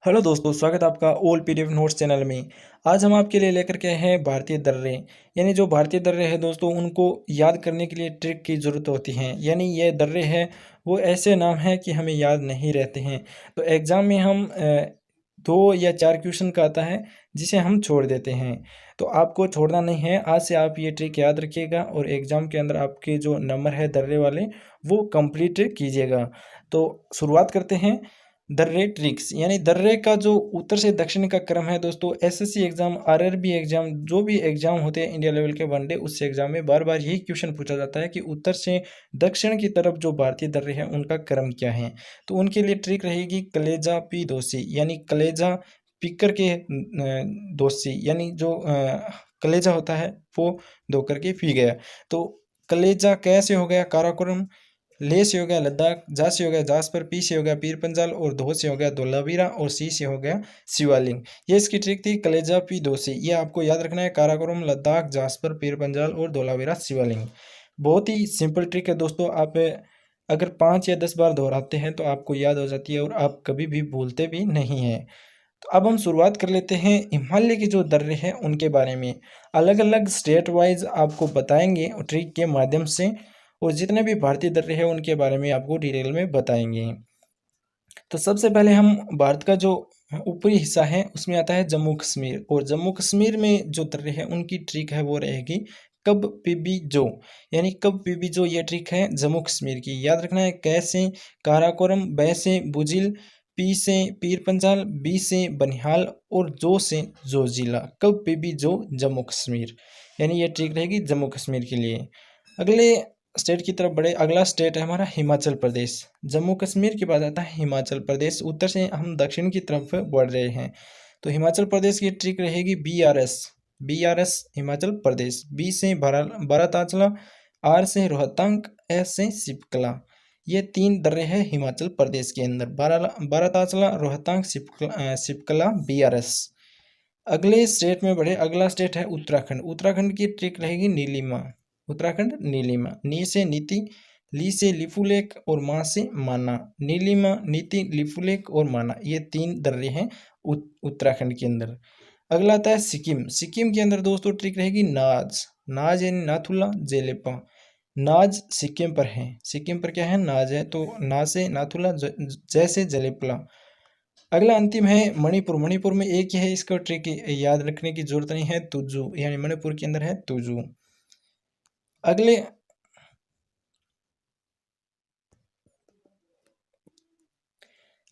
Hello दोस्तों, स्वागत है आपका ओल्ड पीडीएफ नोट्स चैनल में। आज हम आपके लिए लेकर के हैं भारतीय दर्रे। यानी जो भारतीय दर्रे हैं दोस्तों, उनको याद करने के लिए ट्रिक की ज़रूरत होती है। यानी ये दर्रे हैं वो ऐसे नाम हैं कि हमें याद नहीं रहते हैं। तो एग्ज़ाम में हम 2 या 4 क्वेश्चन का आता है जिसे हम छोड़ देते हैं। तो आपको छोड़ना नहीं है। आज से आप ये ट्रिक याद रखिएगा और एग्ज़ाम के अंदर आपके जो नंबर है दर्रे वाले वो कंप्लीट कीजिएगा। तो शुरुआत करते हैं। दर्रे ट्रिक्स यानी दर्रे का जो उत्तर से दक्षिण का क्रम है दोस्तों, एसएससी एग्जाम, आरआरबी एग्जाम, जो भी एग्जाम होते हैं इंडिया लेवल के वनडे, उस एग्जाम में बार बार यही क्वेश्चन पूछा जाता है कि उत्तर से दक्षिण की तरफ जो भारतीय दर्रे हैं उनका क्रम क्या है। तो उनके लिए ट्रिक रहेगी कलेजा पी दोषी, यानी कलेजा पीकर के दोषी, यानी जो कलेजा होता है वो धो करके पी गया। तो कलेजा कैसे हो गया काराकोरम, ले से हो गया लद्दाख, जा से हो गया जासपर, पी से हो गया पीर पंजाल और धो से हो गया धोलावीरा और सी से हो गया शिवालिंग। ये इसकी ट्रिक थी कलेजा पी दोसी। ये आपको याद रखना है, काराकोरम, लद्दाख, जासपर, पीर पंजाल और धोलावीरा, शिवालिंग। बहुत ही सिंपल ट्रिक है दोस्तों। आप अगर 5 या 10 बार दोहराते हैं तो आपको याद हो जाती है और आप कभी भी भूलते भी नहीं हैं। तो अब हम शुरुआत कर लेते हैं हिमालय के जो दर्रे हैं उनके बारे में। अलग अलग स्टेट वाइज आपको बताएंगे ट्रिक के माध्यम से, और जितने भी भारतीय दर्रे हैं उनके बारे में आपको डिटेल में बताएंगे। तो सबसे पहले हम भारत का जो ऊपरी हिस्सा है उसमें आता है जम्मू कश्मीर, और जम्मू कश्मीर में जो दर्रे हैं उनकी ट्रिक है वो रहेगी कब पीबी जो, यानी कब पीबी जो। ये ट्रिक है जम्मू कश्मीर की, याद रखना है। कै से काराकोरम, बै से बुजिल, पी से पीर पंजाल, बी से बनिहाल और जो से जोजिला। कब पीबी जो जम्मू कश्मीर, यानी ये ट्रिक रहेगी जम्मू कश्मीर के लिए। अगले स्टेट की तरफ बढ़े। अगला स्टेट है हमारा हिमाचल प्रदेश। जम्मू कश्मीर के बाद आता है हिमाचल प्रदेश। उत्तर से हम दक्षिण की तरफ बढ़ रहे हैं। तो हिमाचल प्रदेश की ट्रिक रहेगी BRS, BRS Himachal Pradesh. B से बाराताचला, आर से रोहतांग, एस से सिपकला। ये 3 दर्रे हैं हिमाचल प्रदेश के अंदर, बाराताचला, रोहतांग, सिपकला, BRS। अगले स्टेट में बढ़े। अगला स्टेट है उत्तराखंड। उत्तराखंड की ट्रिक रहेगी नीलिमा, उत्तराखंड नीलिमा। नी से नीति, ली से लिपुलेख और माँ से माना। नीलिमा, नीति, लिपुलेख और माना, ये 3 दर्रे हैं उत्तराखंड के अंदर। अगला आता है सिक्किम। सिक्किम के अंदर दोस्तों ट्रिक रहेगी नाज, नाज यानी नाथुला, जेलेपा। नाज सिक्किम पर है, सिक्किम पर क्या है, नाज है। तो ना से नाथुला, जैसे जलेपला। अगला अंतिम है मणिपुर। मणिपुर में एक ही है, इसका ट्रिक याद रखने की जरूरत नहीं है, तुजू, यानी मणिपुर के अंदर है तुजू। अगले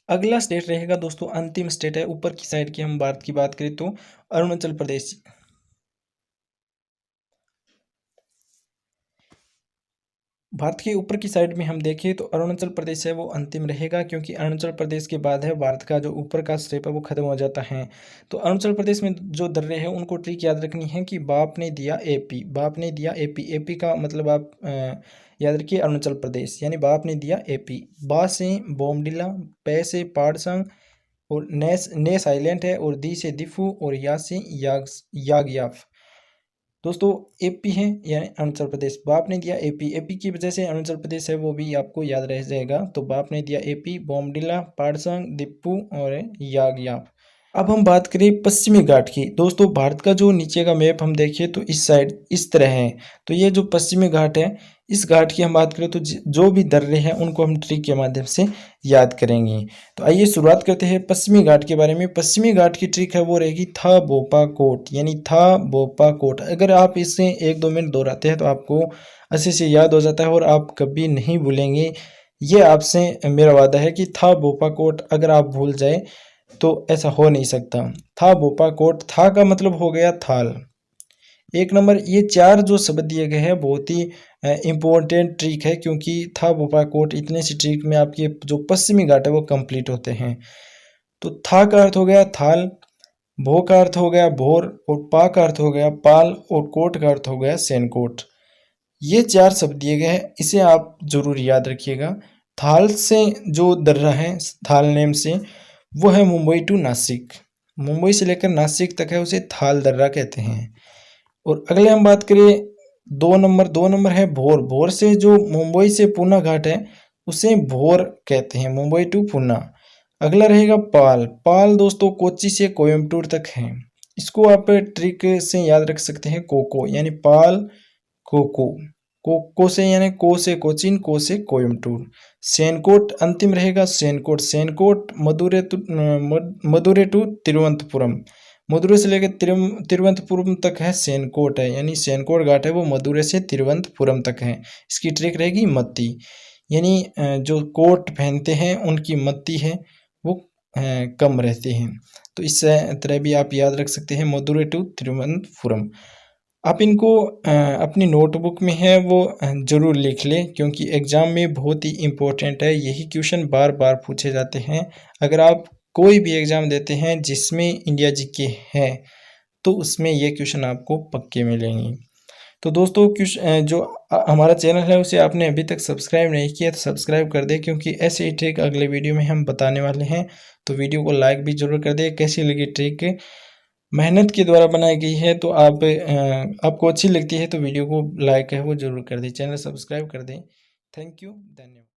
अगला स्टेट रहेगा दोस्तों, अंतिम स्टेट है ऊपर की साइड की। हम भारत की बात करें तो अरुणाचल प्रदेश। भारत के ऊपर की साइड में हम देखें तो अरुणाचल प्रदेश है वो अंतिम रहेगा, क्योंकि अरुणाचल प्रदेश के बाद है भारत का जो ऊपर का स्टेप है वो खत्म हो जाता है। तो अरुणाचल प्रदेश में जो दर्रे हैं उनको ट्रिक याद रखनी है कि बाप ने दिया AP, बाप ने दिया AP। AP का मतलब आप याद रखिए अरुणाचल प्रदेश, यानी बाप ने दिया AP। बा से बोमडिला, पै से पाड़संग और ने साइलेंट है, और दी से दिफू और या से यागयाफ। दोस्तों AP है यानी अरुणाचल प्रदेश। बाप ने दिया AP, AP की वजह से अरुणाचल प्रदेश है वो भी आपको याद रह जाएगा। तो बाप ने दिया AP, बोमडिला, पाड़संग, दिप्पू और यागयाप। अब हम बात करें पश्चिमी घाट की। दोस्तों भारत का जो नीचे का मैप हम देखिए तो इस साइड इस तरह है। तो ये जो पश्चिमी घाट है, इस घाट की हम बात करें तो जो भी दर्रे हैं उनको हम ट्रिक के माध्यम से याद करेंगे। तो आइए शुरुआत करते हैं पश्चिमी घाट के बारे में। पश्चिमी घाट की ट्रिक है वो रहेगी था बोपा कोट, यानी था बोपा कोट। अगर आप इससे 1-2 मिनट दोहराते हैं तो आपको अच्छे से याद हो जाता है और आप कभी नहीं भूलेंगे। ये आपसे मेरा वादा है कि था बोपा कोट अगर आप भूल जाए तो ऐसा हो नहीं सकता। था बोपा कोट, था का मतलब हो गया थाल। 1 नंबर। ये 4 जो शब्द दिए गए हैं बहुत ही इम्पोर्टेंट ट्रिक है, क्योंकि था बोपा कोट इतने सी ट्रिक में आपके जो पश्चिमी घाट है वो कंप्लीट होते हैं। तो था का अर्थ हो गया थाल, भो का अर्थ हो गया भोर, और पा का अर्थ हो गया पाल, और कोट का अर्थ हो गया सैनकोट। ये 4 शब्द दिए गए हैं, इसे आप जरूर याद रखिएगा। थाल से जो दर्रा है, थाल नेम से, वो है मुंबई टू नासिक। मुंबई से लेकर नासिक तक है, उसे थाल दर्रा कहते हैं। और अगले हम बात करें 2 नंबर है भोर। भोर से जो मुंबई से पूना घाट है उसे भोर कहते हैं, मुंबई टू पूना। अगला रहेगा पाल। पाल दोस्तों कोच्चि से कोयम्बटूर तक है। इसको आप ट्रिक से याद रख सकते हैं, कोको यानी पाल कोको। कोको से यानी को से कोचिन, को से कोयम्बटूर। सेनकोट अंतिम रहेगा, सेनकोट। सेनकोट मदुरै टू तिरुवनंतपुरम। मदुरै से लेकर तिरुवनंतपुरम तक है सेनकोट है, यानी सेनकोट घाट है वो मदुरै से तिरुवनंतपुरम तक है। इसकी ट्रिक रहेगी मत्ती, यानी जो कोट पहनते हैं उनकी मत्ती है वो कम रहती हैं। तो इस तरह भी आप याद रख सकते हैं, मदुरै टू तिरुवनंतपुरम। आप इनको अपनी नोटबुक में है वो ज़रूर लिख लें, क्योंकि एग्ज़ाम में बहुत ही इम्पोर्टेंट है। यही क्वेश्चन बार बार पूछे जाते हैं। अगर आप कोई भी एग्ज़ाम देते हैं जिसमें इंडिया जीके है तो उसमें ये क्वेश्चन आपको पक्के मिलेंगे। तो दोस्तों जो हमारा चैनल है उसे आपने अभी तक सब्सक्राइब नहीं किया तो सब्सक्राइब कर दें, क्योंकि ऐसे ही ट्रिक अगले वीडियो में हम बताने वाले हैं। तो वीडियो को लाइक भी ज़रूर कर दें। कैसी लगी ट्रिक, मेहनत के द्वारा बनाई गई है, तो आपको अच्छी लगती है तो वीडियो को लाइक है वो ज़रूर कर दें, चैनल सब्सक्राइब कर दें। थैंक यू, धन्यवाद।